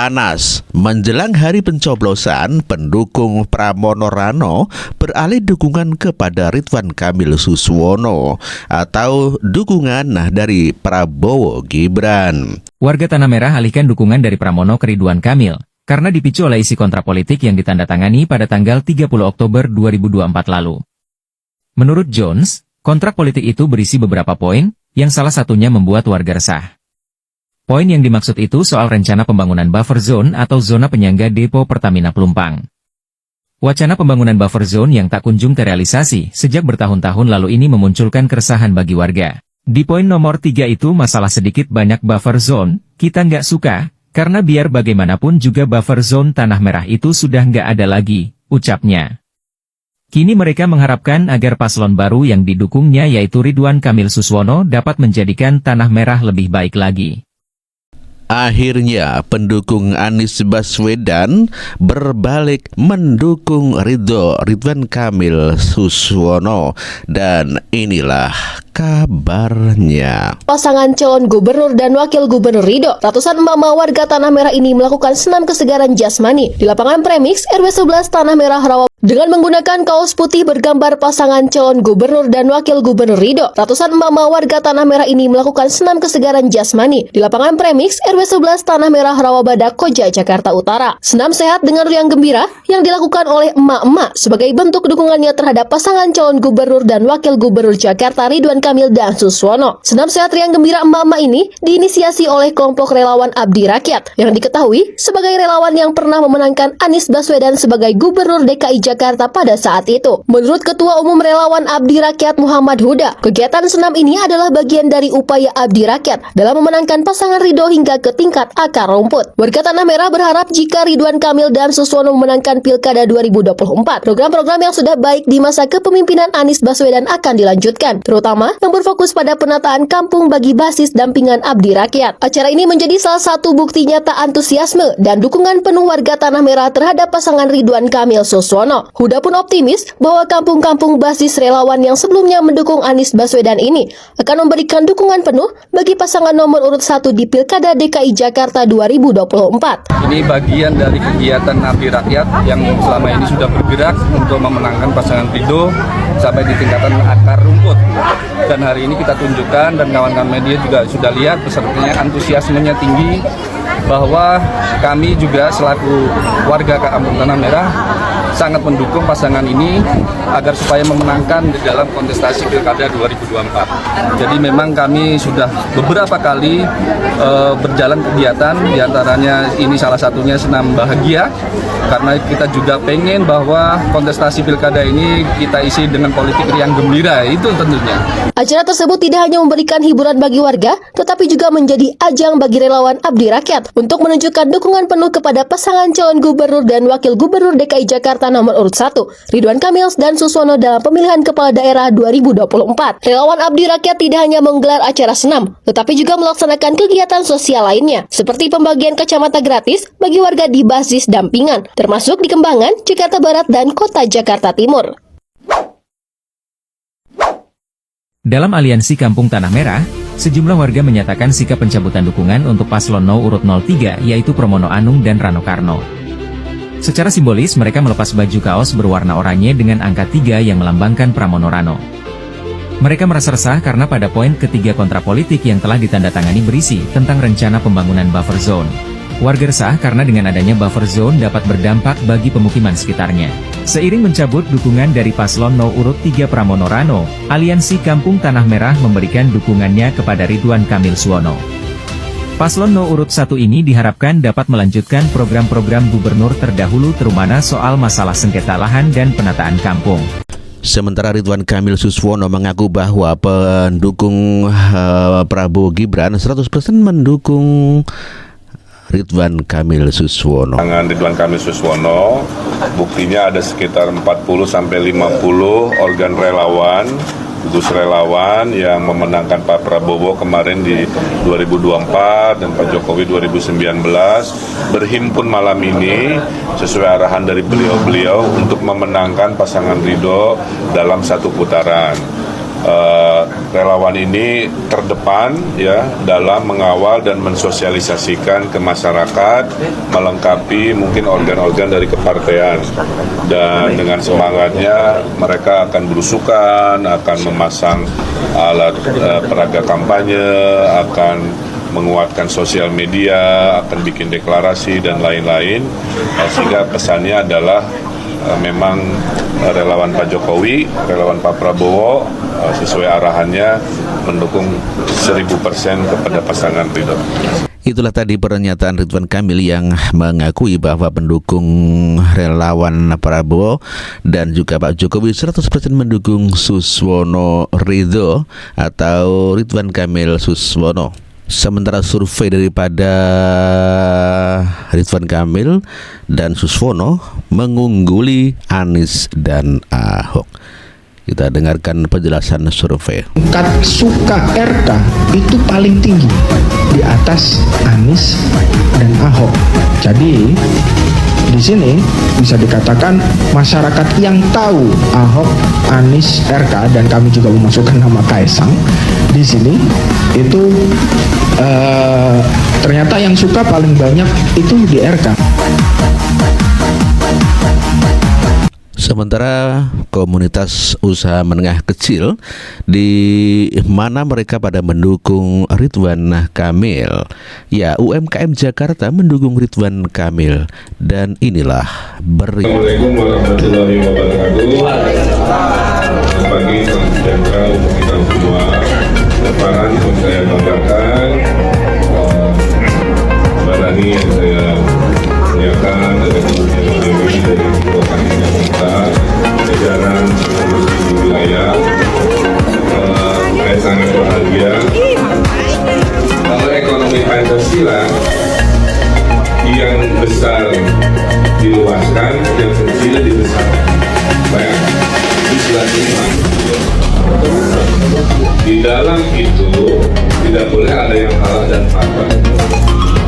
panas. Menjelang hari pencoblosan, pendukung Pramono Rano beralih dukungan kepada Ridwan Kamil Suswono atau dukungan dari Prabowo Gibran. Warga Tanah Merah alihkan dukungan dari Pramono ke Ridwan Kamil karena dipicu oleh isi kontrak politik yang ditandatangani pada tanggal 30 Oktober 2024 lalu. Menurut Jones, kontrak politik itu berisi beberapa poin, yang salah satunya membuat warga resah. Poin yang dimaksud itu soal rencana pembangunan buffer zone atau zona penyangga depo Pertamina Pelumpang. Wacana pembangunan buffer zone yang tak kunjung terrealisasi sejak bertahun-tahun lalu ini memunculkan keresahan bagi warga. Di poin nomor 3 itu masalah sedikit banyak buffer zone, kita nggak suka, karena biar bagaimanapun juga buffer zone Tanah Merah itu sudah nggak ada lagi, ucapnya. Kini mereka mengharapkan agar paslon baru yang didukungnya yaitu Ridwan Kamil Suswono dapat menjadikan Tanah Merah lebih baik lagi. Akhirnya pendukung Anies Baswedan berbalik mendukung Ridwan Kamil Suswono, dan inilah kabarnya. Pasangan calon gubernur dan wakil gubernur ridho. Ratusan emak-emak warga Tanah Merah ini melakukan senam kesegaran jasmani di lapangan Premix RW 11 Tanah Merah Rawa dengan menggunakan kaos putih bergambar pasangan calon gubernur dan wakil gubernur ridho. Ratusan emak-emak warga Tanah Merah ini melakukan senam kesegaran jasmani di lapangan Premix RW 11 Tanah Merah Rawabadak Koja Jakarta Utara. Senam sehat dengan riang gembira yang dilakukan oleh emak-emak sebagai bentuk dukungannya terhadap pasangan calon gubernur dan wakil gubernur Jakarta Ridwan Kamil dan Suswono. Senam sehat riang gembira emak-emak ini diinisiasi oleh kelompok relawan Abdi Rakyat yang diketahui sebagai relawan yang pernah memenangkan Anies Baswedan sebagai gubernur DKI Jakarta pada saat itu. Menurut Ketua Umum Relawan Abdi Rakyat Muhammad Huda, kegiatan senam ini adalah bagian dari upaya Abdi Rakyat dalam memenangkan pasangan Ridho hingga ke tingkat akar rumput. Warga Tanah Merah berharap jika Ridwan Kamil dan Suswono memenangkan Pilkada 2024, program-program yang sudah baik di masa kepemimpinan Anies Baswedan akan dilanjutkan, terutama yang berfokus pada penataan kampung bagi basis dampingan Abdi Rakyat. Acara ini menjadi salah satu bukti nyata antusiasme dan dukungan penuh warga Tanah Merah terhadap pasangan Ridwan Kamil Suswono. Huda pun optimis bahwa kampung-kampung basis relawan yang sebelumnya mendukung Anies Baswedan ini akan memberikan dukungan penuh bagi pasangan nomor urut 1 di Pilkada DKI Jakarta 2024. Ini bagian dari kegiatan Abdi Rakyat yang selama ini sudah bergerak untuk memenangkan pasangan Ridho sampai di tingkatan akar rumput. Dan hari ini kita tunjukkan dan kawan-kawan media juga sudah lihat pesertanya antusiasmenya tinggi bahwa kami juga selaku warga Kampung Tanah Merah sangat mendukung pasangan ini agar supaya memenangkan di dalam kontestasi Pilkada 2024. Jadi memang kami sudah beberapa kali berjalan kegiatan, diantaranya ini salah satunya senam bahagia, karena kita juga pengen bahwa kontestasi Pilkada ini kita isi dengan politik riang gembira, itu tentunya. Acara tersebut tidak hanya memberikan hiburan bagi warga, tetapi juga menjadi ajang bagi relawan Abdi Rakyat untuk menunjukkan dukungan penuh kepada pasangan calon gubernur dan wakil gubernur DKI Jakarta nomor urut 1, Ridwan Kamil dan Suswono dalam pemilihan kepala daerah 2024. Relawan Abdi Rakyat tidak hanya menggelar acara senam, tetapi juga melaksanakan kegiatan sosial lainnya, seperti pembagian kacamata gratis bagi warga di basis dampingan, termasuk di Kembangan, Jakarta Barat, dan Kota Jakarta Timur. Dalam aliansi Kampung Tanah Merah, sejumlah warga menyatakan sikap pencabutan dukungan untuk paslon No urut 03 yaitu Pramono Anung dan Rano Karno. Secara simbolis mereka melepas baju kaos berwarna oranye dengan angka 3 yang melambangkan Pramono Rano. Mereka merasa resah karena pada poin ketiga kontrak politik yang telah ditandatangani berisi tentang rencana pembangunan buffer zone. Warga resah karena dengan adanya buffer zone dapat berdampak bagi pemukiman sekitarnya. Seiring mencabut dukungan dari paslon No urut 3 Pramono Rano, aliansi Kampung Tanah Merah memberikan dukungannya kepada Ridwan Kamil Suswono. Paslon No urut 1 ini diharapkan dapat melanjutkan program-program gubernur terdahulu terutama soal masalah sengketa lahan dan penataan kampung. Sementara Ridwan Kamil Suswono mengaku bahwa pendukung Prabowo Gibran 100% mendukung Ridwan Kamil Suswono. Ridwan Kamil Suswono, buktinya ada sekitar 40-50 organ relawan, gugus relawan yang memenangkan Pak Prabowo kemarin di 2024 dan Pak Jokowi 2019 berhimpun malam ini sesuai arahan dari beliau-beliau untuk memenangkan pasangan Ridho dalam satu putaran. relawan ini terdepan ya dalam mengawal dan mensosialisasikan ke masyarakat, melengkapi mungkin organ-organ dari kepartean, dan dengan semangatnya mereka akan berusukan, akan memasang alat peraga kampanye, akan menguatkan sosial media, akan bikin deklarasi dan lain-lain, sehingga pesannya adalah memang relawan Pak Jokowi, relawan Pak Prabowo sesuai arahannya mendukung 1000% kepada pasangan Ridho. Itulah tadi pernyataan Ridwan Kamil yang mengakui bahwa pendukung relawan Prabowo dan juga Pak Jokowi 100% mendukung Suswono Ridho atau Ridwan Kamil Suswono. Sementara survei daripada Ridwan Kamil dan Suswono mengungguli Anies dan Ahok. Kita dengarkan penjelasan survei. Tingkat suka RK itu paling tinggi di atas Anies dan Ahok. Jadi di sini bisa dikatakan masyarakat yang tahu Ahok, Anies, RK, dan kami juga memasukkan nama Kaisang di sini itu ternyata yang suka paling banyak itu di RK. Sementara komunitas usaha menengah kecil di mana mereka pada mendukung Ridwan Kamil. Ya, UMKM Jakarta mendukung Ridwan Kamil dan inilah berita. Assalamualaikum warahmatullahi wabarakatuh. Selamat pagi, salam sejahtera untuk kita semua. Lebaran yang saya banggakan, barani yang saya muliakan dari dari Kabupaten Jakarta, jajaran pengurus di wilayah, saya sangat bahagia. Kalau ekonomi Pancasila yang besar diluaskan, yang kecil dibesarkan. Bayangkan, istilah ini di dalam itu tidak boleh ada yang kalah dan fakta.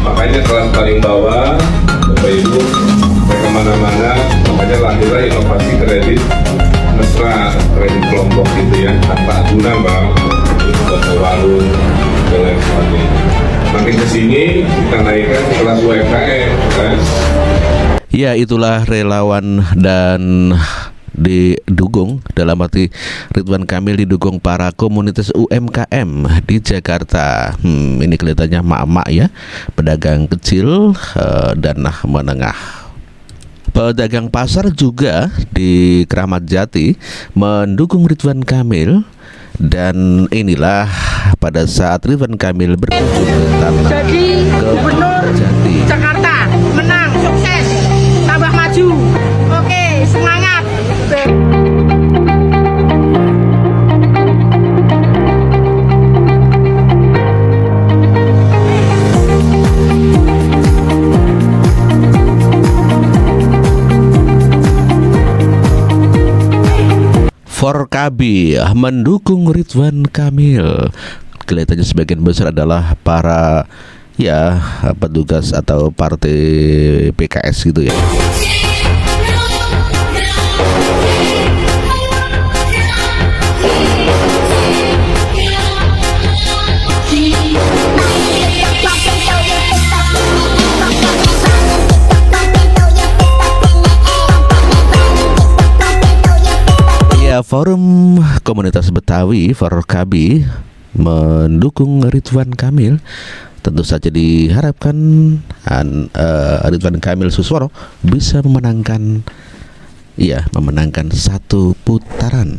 Makanya kelas paling bawah, Bapak Ibu, saya kemana-mana, makanya lahirlah inovasi kredit mesra, kredit kelompok gitu ya, tanpa guna Bang, itu buat warung dan lain sebagainya. Makin kesini kita naikkan ke kelas UMKM, kan? Ya, itulah relawan dan didukung, dalam arti Ridwan Kamil didukung para komunitas UMKM di Jakarta. Ini kelihatannya mak-mak ya, pedagang kecil dan menengah. Pedagang pasar juga di Kramat Jati mendukung Ridwan Kamil. Dan inilah pada saat Ridwan Kamil berkunjung ke tanah jadi Gubernur Jati. Jakarta menang, sukses, tambah maju. Oke, semangat. Forkabi mendukung Ridwan Kamil. Kelihatannya sebagian besar adalah para ya petugas atau partai PKS gitu ya. Forum Komunitas Betawi Forkabi mendukung Ridwan Kamil. Tentu saja diharapkan Ridwan Kamil Suswono bisa memenangkan satu putaran.